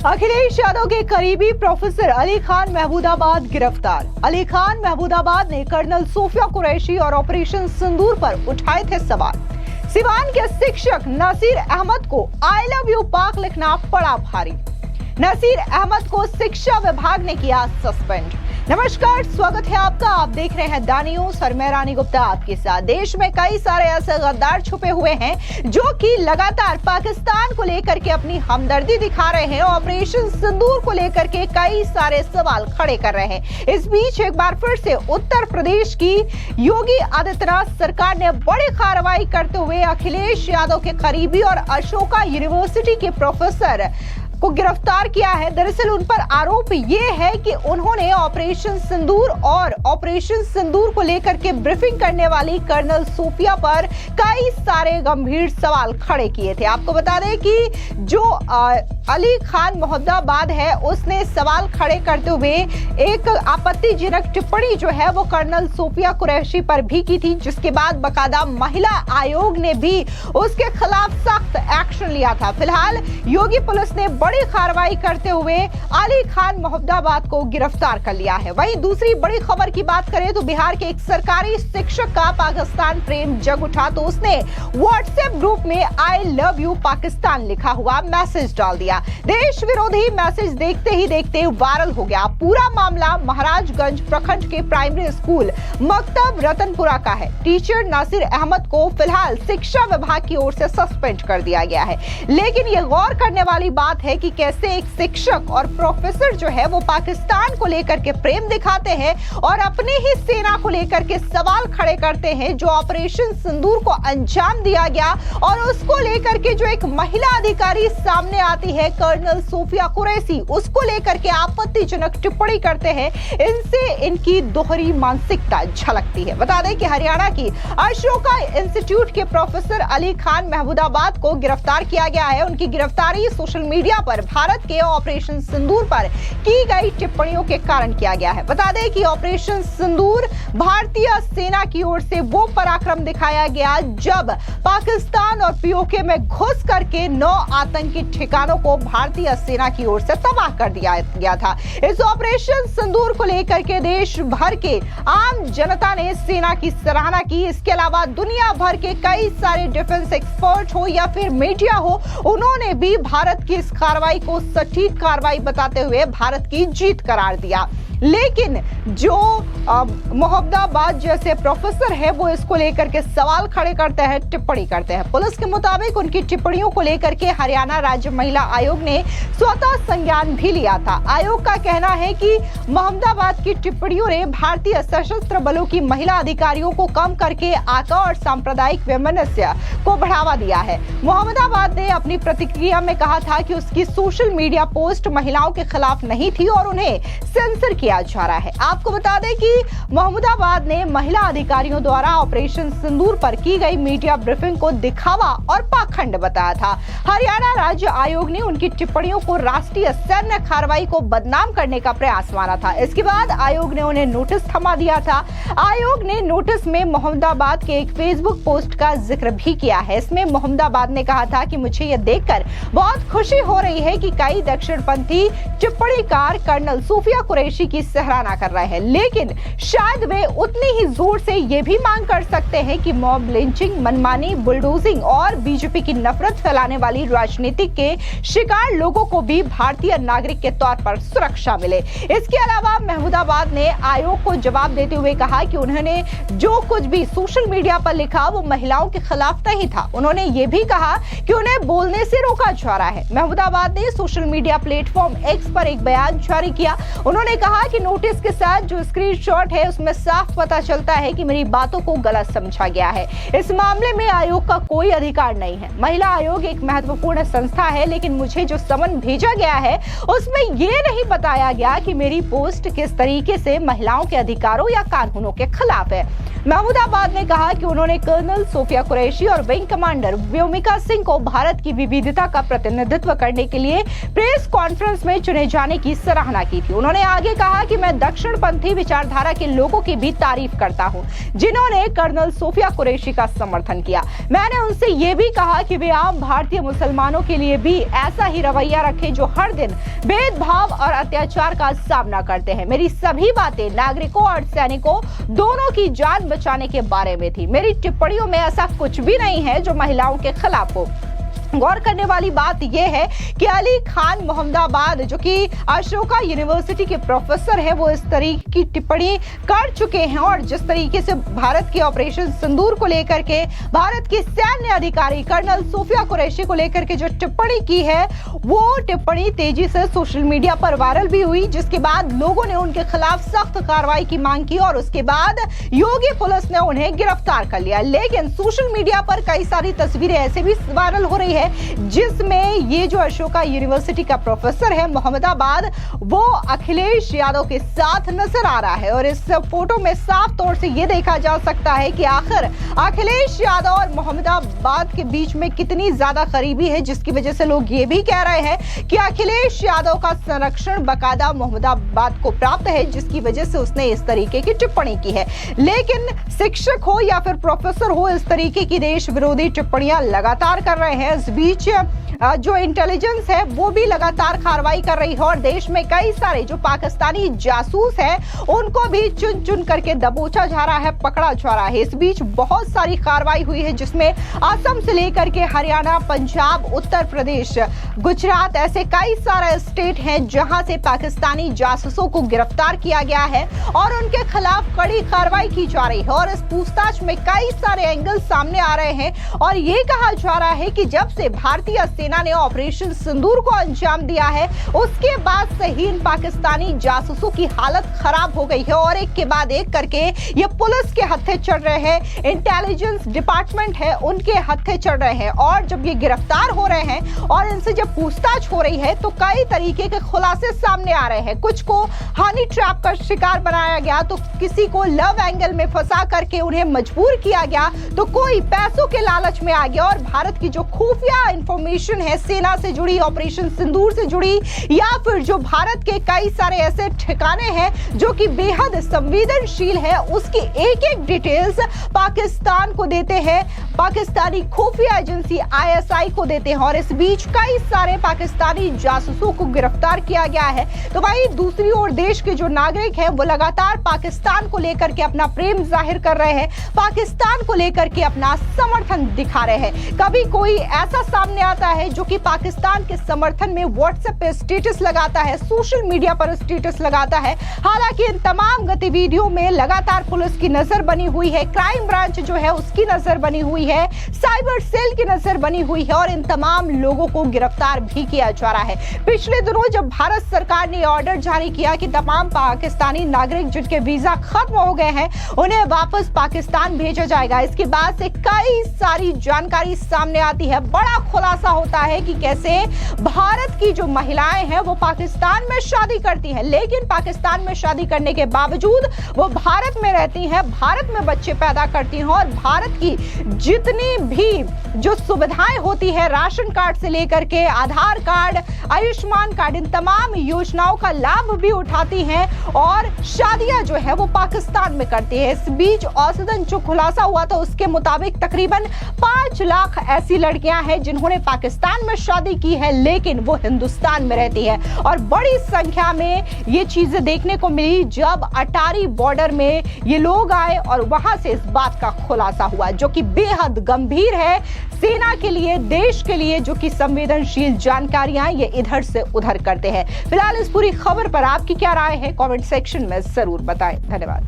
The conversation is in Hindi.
अखिलेश यादव के करीबी प्रोफेसर अली खान महमूदाबाद गिरफ्तार। अली खान महमूदाबाद ने कर्नल सोफिया कुरैशी और ऑपरेशन सिंदूर पर उठाए थे सवाल। सिवान के शिक्षक नसीर अहमद को आई लव यू पाक लिखना पड़ा भारी। नसीर अहमद को शिक्षा विभाग ने किया सस्पेंड। नमस्कार, स्वागत है आपका। आप देख रहे हैं द न्यूज़ और मैं रानी गुप्ता आपके साथ। देश में कई सारे ऐसे गद्दार छुपे हुए हैं जो कि लगातार पाकिस्तान को लेकर के अपनी हमदर्दी दिखा रहे हैं। ऑपरेशन सिंदूर को लेकर के कई सारे सवाल खड़े कर रहे हैं। इस बीच एक बार फिर से उत्तर प्रदेश की योगी आदित्यनाथ सरकार ने बड़ी कार्रवाई करते हुए अखिलेश यादव के करीबी और अशोका यूनिवर्सिटी के प्रोफेसर को गिरफ्तार किया है। दरअसल उन पर आरोप ये है कि उन्होंने ऑपरेशन सिंदूर को लेकर के ब्रीफिंग करने वाली कर्नल सोफिया पर कई सारे गंभीर सवाल खड़े किए थे। आपको बता दें कि जो अली खान महमूदाबाद है उसने सवाल खड़े करते हुए एक आपत्तिजनक टिप्पणी जो है वो कर्नल सोफिया कुरैशी पर भी की थी, जिसके बाद बकायदा महिला आयोग ने भी उसके खिलाफ सख्त एक्शन लिया था। फिलहाल योगी पुलिस ने बड़ी कार्रवाई करते हुए अली खान महमूदाबाद को गिरफ्तार कर लिया है। वहीं दूसरी बड़ी खबर की बात करें तो बिहार के एक सरकारी शिक्षक का पाकिस्तान प्रेम जग उठा तो उसने व्हाट्सएप ग्रुप में आई लव यू पाकिस्तान लिखा हुआ मैसेज डाल दिया। देश विरोधी मैसेज देखते ही देखते वायरल हो गया। पूरा मामला महाराजगंज प्रखंड के प्राइमरी स्कूल मकतब रतनपुरा का है। टीचर नसीर अहमद को फिलहाल शिक्षा विभाग की ओर से सस्पेंड कर दिया गया है। लेकिन यह गौर करने वाली बात है कि कैसे एक शिक्षक और प्रोफेसर जो है वो पाकिस्तान को लेकर के प्रेम दिखाते हैं और अपनी ही सेना को लेकर के सवाल खड़े करते हैं। जो ऑपरेशन सिंदूर को अंजाम दिया गया और उसको लेकर के जो एक महिला अधिकारी सामने आती है कर्नल सोफिया कुरैशी, उसको लेकर के आपत्तिजनक टिप्पणी करते हैं। इनसे इनकी दोहरी मानसिकता झलकती है। बता दें कि हरियाणा की अशोका इंस्टीट्यूट के प्रोफेसर अली खान महमूदाबाद को गिरफ्तार किया गया है। उनकी गिरफ्तारी सोशल मीडिया पर भारत के ऑपरेशन सिंदूर पर की गई टिप्पणियों के कारण किया गया है। बता दें कि ऑपरेशन सिंदूर भारतीय सेना की ओर से वो पराक्रम दिखाया गया जब पाकिस्तान और पीओके में घुस करके 9 आतंकी ठिकानों को भारतीय सेना की ओर से तबाह कर दिया गया था। इस ऑपरेशन सिंदूर को लेकर के देश भर के आम जनता ने सेना की सराहना की। इसके अलावा दुनिया भर के कई सारे डिफेंस एक्सपर्ट हो या फिर मीडिया हो, उन्होंने भी भारत की इस कार्रवाई को सटीक कार्रवाई बताते हुए भारत की जीत करार दिया। लेकिन जो महमूदाबाद जैसे प्रोफेसर है वो इसको लेकर के सवाल खड़े करते हैं, टिप्पणी करते हैं। पुलिस के मुताबिक उनकी टिप्पणियों को लेकर के हरियाणा राज्य महिला आयोग ने स्वतः संज्ञान भी लिया था। आयोग का कहना है कि महमूदाबाद की टिप्पणियों ने भारतीय सशस्त्र बलों की महिला अधिकारियों को कम करके आका और सांप्रदायिक वैमनस्य को बढ़ावा दिया है। महमूदाबाद ने अपनी प्रतिक्रिया में कहा था कि उसकी सोशल मीडिया पोस्ट महिलाओं के खिलाफ नहीं थी और उन्हें सेंसर किया जा रहा है। आपको बता दें कि महमूदाबाद ने महिला अधिकारियों द्वारा ऑपरेशन सिंदूर पर की गई मीडिया ब्रीफिंग को दिखावा और पाखंड बताया था। हरियाणा राज्य आयोग ने उनकी टिप्पणियों को राष्ट्रीय सैन्य कार्रवाई को बदनाम करने का प्रयास माना था। इसके बाद आयोग ने उन्हें नोटिस थमा दिया था। आयोग ने नोटिस में महमूदाबाद के एक फेसबुक पोस्ट का जिक्र भी किया है। इसमें महमूदाबाद ने कहा था कि मुझे यह देखकर बहुत खुशी हो रही है कि कई दक्षिणपंथी टिप्पणीकार कर्नल सोफिया कुरैशी की सराहना कर रहे हैं, लेकिन शायद वे उतनी ही जोर से ये भी मांग कर सकते हैं कि मॉब लिंचिंग, मनमानी, बुलडोजिंग और बीजेपी की नफरत फैलाने वाली राजनीति के शिकार लोगों को भी भारतीय नागरिक के तौर पर सुरक्षा मिले। इसके अलावा महमूदाबाद ने आयोग को जवाब देते हुए कहा कि उन्होंने जो कुछ भी सोशल मीडिया पर लिखा वो महिलाओं के खिलाफ नहीं था। उन्होंने ये भी कहा कि उन्हें बोलने से रोका जा रहा है। महमूदाबाद ने सोशल मीडिया प्लेटफॉर्म एक्स पर एक बयान जारी किया। उन्होंने कहा कि नोटिस के साथ जो स्क्रीनशॉट है उसमें साफ पता चलता है कि मेरी बातों को गलत समझा गया है। इस मामले में आयोग का कोई अधिकार नहीं है। महिला आयोग एक महत्वपूर्ण संस्था है, लेकिन मुझे जो समन भेजा गया है उसमें ये नहीं बताया गया कि मेरी पोस्ट किस तरीके से महिलाओं के अधिकारों या कानूनों के खिलाफ है। महमूदाबाद ने कहा कि उन्होंने कर्नल सोफिया कुरैशी और विंग कमांडर व्योमिका सिंह को भारत की विविधता का प्रतिनिधित्व करने के लिए प्रेस कॉन्फ्रेंस में चुने जाने की सराहना की थी। उन्होंने आगे कहा कहा कि मैं दक्षिणपंथी विचारधारा के लोगों की भी तारीफ करता हूं, जिन्होंने कर्नल सोफिया कुरैशी का समर्थन किया। मैंने उनसे ये भी कहा कि वे आम भारतीय मुसलमानों के लिए भी ऐसा ही रवैया रखें जो हर दिन भेदभाव और अत्याचार का सामना करते हैं। मेरी सभी बातें नागरिकों और सैनिकों दोनों की जान बचाने के बारे में थी। मेरी टिप्पणियों में ऐसा कुछ भी नहीं है जो महिलाओं के खिलाफ हो। गौर करने वाली बात यह है कि अली खान मोहम्मदाबाद, जो कि अशोका यूनिवर्सिटी के प्रोफेसर है, वो इस तरीके की टिप्पणी कर चुके हैं और जिस तरीके से भारत के ऑपरेशन सिंदूर को लेकर के भारत के सैन्य अधिकारी कर्नल सोफिया कुरैशी को लेकर के जो टिप्पणी की है, वो टिप्पणी तेजी से सोशल मीडिया पर वायरल भी हुई, जिसके बाद लोगों ने उनके खिलाफ सख्त कार्रवाई की मांग की और उसके बाद योगी पुलिस ने उन्हें गिरफ्तार कर लिया। लेकिन सोशल मीडिया पर कई सारी तस्वीरें ऐसे भी वायरल हो रही है जिसमें ये जो अशोका यूनिवर्सिटी का प्रोफेसर है मोहम्मदाबाद, वो अखिलेश यादव के साथ नजर आ रहा है और इस फोटो में साफ तौर से ये देखा जा सकता है कि आखिर अखिलेश यादव और मोहम्मदाबाद के बीच में कितनी ज्यादा करीबी है, जिसकी वजह से लोग ये भी कह रहे हैं कि अखिलेश यादव का संरक्षण बकायदा मोहम्मदाबाद को प्राप्त है, जिसकी वजह से उसने इस तरीके की टिप्पणी की है। लेकिन शिक्षक हो या फिर प्रोफेसर हो, इस तरीके की देश विरोधी टिप्पणियां लगातार कर रहे हैं। इस बीच जो इंटेलिजेंस है वो भी लगातार कार्रवाई कर रही है और देश में कई सारे जो पाकिस्तानी जासूस हैं उनको भी चुन चुन करके दबोचा जा रहा है, पकड़ा जा रहा है। इस बीच बहुत सारी कार्रवाई हुई है जिसमें असम से लेकर के हरियाणा, पंजाब, उत्तर प्रदेश, गुजरात, ऐसे कई सारे स्टेट हैं जहां से पाकिस्तानी जासूसों को गिरफ्तार किया गया है और उनके खिलाफ कड़ी कार्रवाई की जा रही है। और इस पूछताछ में कई सारे एंगल सामने आ रहे हैं और ये कहा जा रहा है कि जब से भारतीय सेना ने ऑपरेशन सिंदूर को अंजाम दिया है, उसके बाद से ही इन पाकिस्तानी जासूसों की हालत खराब हो गई है और एक के बाद एक करके ये पुलिस के हत्थे चढ़ रहे हैं, इंटेलिजेंस डिपार्टमेंट है उनके हत्थे चढ़ रहे हैं। और जब ये गिरफ्तार हो रहे हैं और इनसे जब पूछताछ हो रही है तो कई तरीके के खुलासे सामने आ रहे हैं। कुछ को हनी ट्रैप का शिकार बनाया गया, तो किसी को लव एंगल में फंसा करके उन्हें मजबूर किया गया, तो कोई पैसों के लालच में आ गया और भारत की जो खुफिया इंफॉर्मेशन है सेना से जुड़ी, ऑपरेशन सिंदूर से जुड़ी, या फिर जो भारत के कई सारे ऐसे ठिकाने हैं जो कि बेहद संवेदनशील है, उसकी एक एक डिटेल्स पाकिस्तान को देते हैं, पाकिस्तानी खुफिया एजेंसी आईएसआई को देते हैं। और इस बीच कई सारे पाकिस्तानी जासूसों को गिरफ्तार किया गया है। तो भाई दूसरी ओर देश के जो नागरिक हैं वो लगातार पाकिस्तान को लेकर के अपना प्रेम जाहिर कर रहे हैं, पाकिस्तान को लेकर के अपना समर्थन दिखा रहे हैं। कभी कोई ऐसा सामने आता है जो कि पाकिस्तान के समर्थन में व्हाट्सएप पे स्टेटस लगाता है, सोशल मीडिया पर स्टेटस लगाता है। हालांकि इन तमाम गतिविधियों में लगातार पुलिस की नजर बनी हुई है, क्राइम ब्रांच जो है उसकी नजर बनी हुई है, साइबर सेल की नजर बनी हुई है और इन तमाम लोगों को गिरफ्तार भी किया जा रहा है। पिछले दिनों जब भारत सरकार ने ऑर्डर जारी किया कि तमाम पाकिस्तानी नागरिक जिनके वीजा खत्म हो गए हैं उन्हें वापस पाकिस्तान भेजा जाएगा, इसके बाद से कई सारी जानकारी सामने आती है। बड़ा खुलासा होता है कि कैसे भारत की जो महिलाएं हैं वो पाकिस्तान में शादी करती हैं, लेकिन पाकिस्तान में शादी करने के बावजूद वो भारत में रहती हैं, भारत में बच्चे पैदा करती हैं और भारत की जितनी भी जो सुविधाएं होती है, राशन कार्ड से लेकर के आधार कार्ड, आयुष्मान कार्ड, इन तमाम योजनाओं का लाभ भी उठाती हैं और शादियां जो है वो पाकिस्तान में करती है। इस बीच औसतन जो खुलासा हुआ था उसके मुताबिक तकरीबन 5 लाख ऐसी लड़कियां हैं जिन्होंने पाकिस्तान में शादी की है लेकिन वो हिंदुस्तान में रहती है। और बड़ी संख्या में ये चीजें देखने को मिली जब अटारी बॉर्डर में ये लोग आए और वहां से इस बात का खुलासा हुआ, जो कि बेहद गंभीर है सेना के लिए, देश के लिए, जो कि संवेदनशील जानकारियां ये इधर से उधर करते हैं। फिलहाल इस पूरी खबर पर आपकी क्या राय है, कमेंट सेक्शन में जरूर बताएं। धन्यवाद।